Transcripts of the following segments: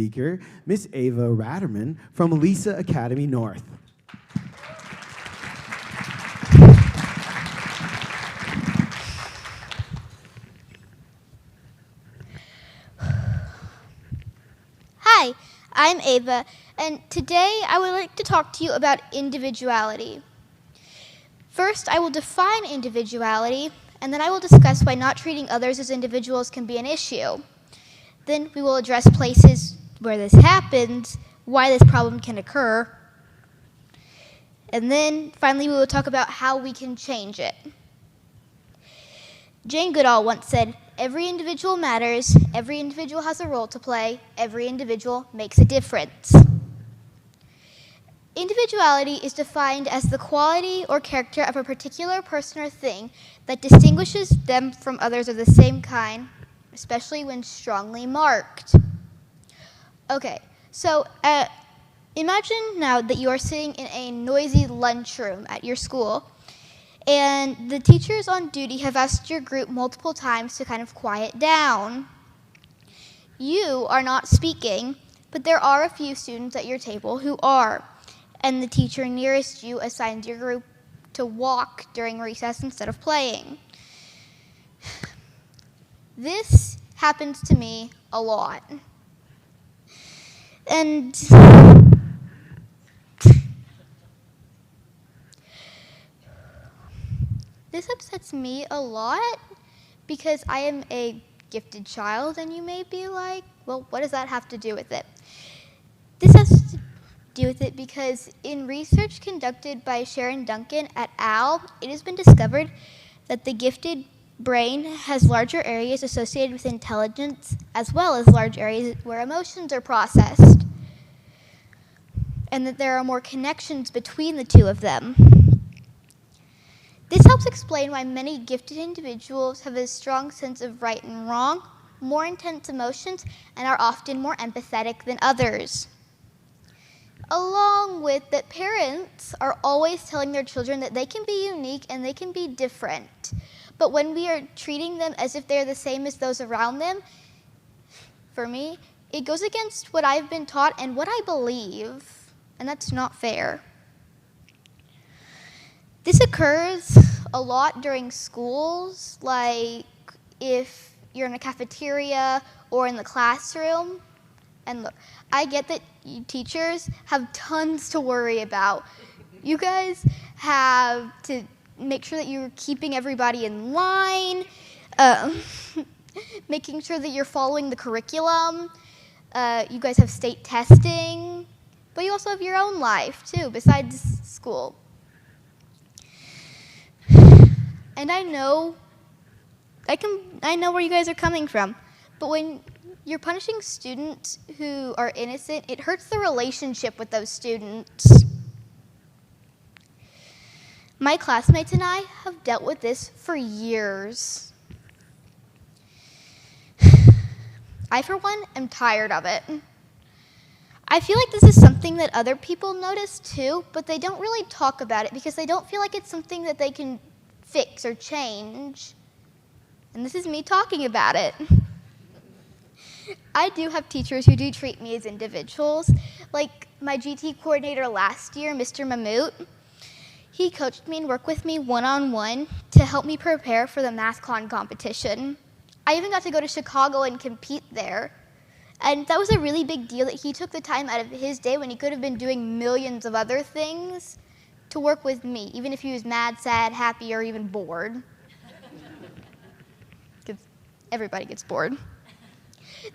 speaker, Miss Ava Ratermann from Lisa Academy North. Hi, I'm Ava, and today I would like to talk to you about individuality. First, I will define individuality, and then I will discuss why not treating others as individuals can be an issue. Then we will address places where this happens, why this problem can occur, and then finally we will talk about how we can change it. Jane Goodall once said, "Every individual matters, every individual has a role to play, every individual makes a difference." Individuality is defined as the quality or character of a particular person or thing that distinguishes them from others of the same kind, especially when strongly marked. Okay, so imagine now that you are sitting in a noisy lunchroom at your school, and the teachers on duty have asked your group multiple times to kind of quiet down. You are not speaking, but there are a few students at your table who are, and the teacher nearest you assigns your group to walk during recess instead of playing. This happens to me a lot. And this upsets me a lot because I am a gifted child, and you may be like, well, what does that have to do with it? This has to do with it because in research conducted by Sharon Duncan et al., it has been discovered that the gifted brain has larger areas associated with intelligence as well as large areas where emotions are processed, and that there are more connections between the two of them. This helps explain why many gifted individuals have a strong sense of right and wrong, more intense emotions, and are often more empathetic than others. Along with that, parents are always telling their children that they can be unique and they can be different. But when we are treating them as if they're the same as those around them, for me, it goes against what I've been taught and what I believe, and that's not fair. This occurs a lot during schools, like if you're in a cafeteria or in the classroom. And look, I get that you teachers have tons to worry about. You guys have to make sure that you're keeping everybody in line, making sure that you're following the curriculum. You guys have state testing, but you also have your own life, too, besides school. And I know where you guys are coming from, but when you're punishing students who are innocent, it hurts the relationship with those students. My classmates and I have dealt with this for years. I, for one, am tired of it. I feel like this is something that other people notice too, but they don't really talk about it because they don't feel like it's something that they can fix or change. And this is me talking about it. I do have teachers who do treat me as individuals. Like my GT coordinator last year, Mr. Mahmoot. He coached me and worked with me one-on-one to help me prepare for the MathCon competition. I even got to go to Chicago and compete there. And that was a really big deal that he took the time out of his day when he could have been doing millions of other things to work with me, even if he was mad, sad, happy, or even bored. Because everybody gets bored.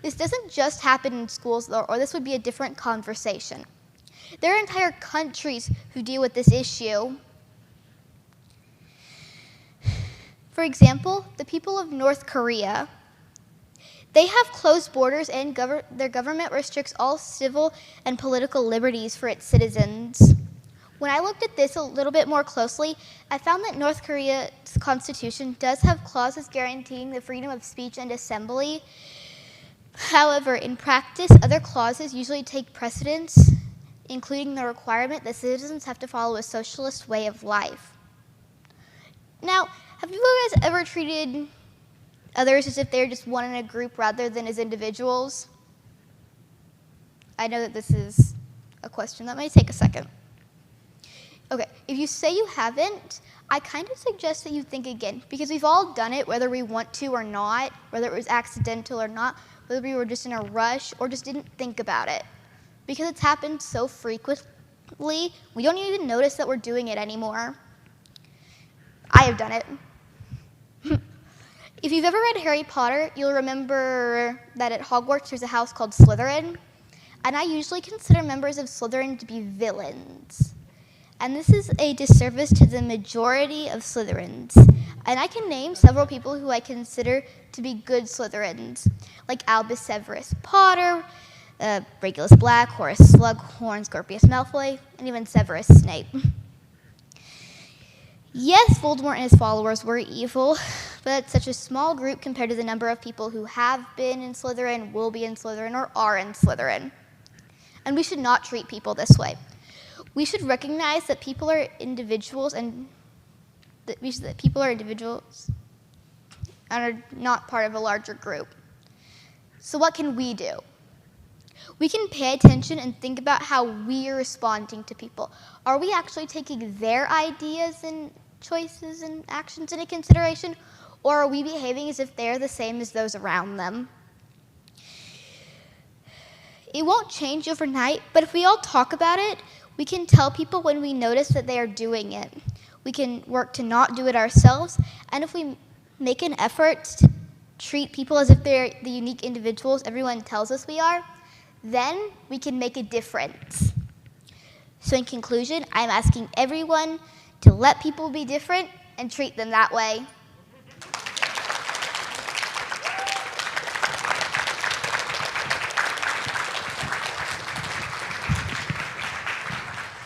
This doesn't just happen in schools, though, or this would be a different conversation. There are entire countries who deal with this issue. For example, the people of North Korea. They have closed borders and their government restricts all civil and political liberties for its citizens. When I looked at this a little bit more closely, I found that North Korea's constitution does have clauses guaranteeing the freedom of speech and assembly. However, in practice, other clauses usually take precedence, including the requirement that citizens have to follow a socialist way of life. Now, have you guys ever treated others as if they're just one in a group rather than as individuals? I know that this is a question that may take a second. Okay, if you say you haven't, I kind of suggest that you think again, because we've all done it, whether we want to or not, whether it was accidental or not, whether we were just in a rush or just didn't think about it. Because it's happened so frequently, we don't even notice that we're doing it anymore. I have done it. If you've ever read Harry Potter, you'll remember that at Hogwarts there's a house called Slytherin, and I usually consider members of Slytherin to be villains. And this is a disservice to the majority of Slytherins. And I can name several people who I consider to be good Slytherins, like Albus Severus Potter, Regulus Black, Horace Slughorn, Scorpius Malfoy, and even Severus Snape. Yes, Voldemort and his followers were evil, but it's such a small group compared to the number of people who have been in Slytherin, will be in Slytherin, or are in Slytherin. And we should not treat people this way. We should recognize that people are individuals and that people are individuals and are not part of a larger group. So what can we do? We can pay attention and think about how we are responding to people. Are we actually taking their ideas and choices and actions into consideration, or are we behaving as if they're the same as those around them? It won't change overnight, but if we all talk about it, we can tell people when we notice that they are doing it. We can work to not do it ourselves, and if we make an effort to treat people as if they're the unique individuals everyone tells us we are, then we can make a difference. So in conclusion, I'm asking everyone to let people be different and treat them that way.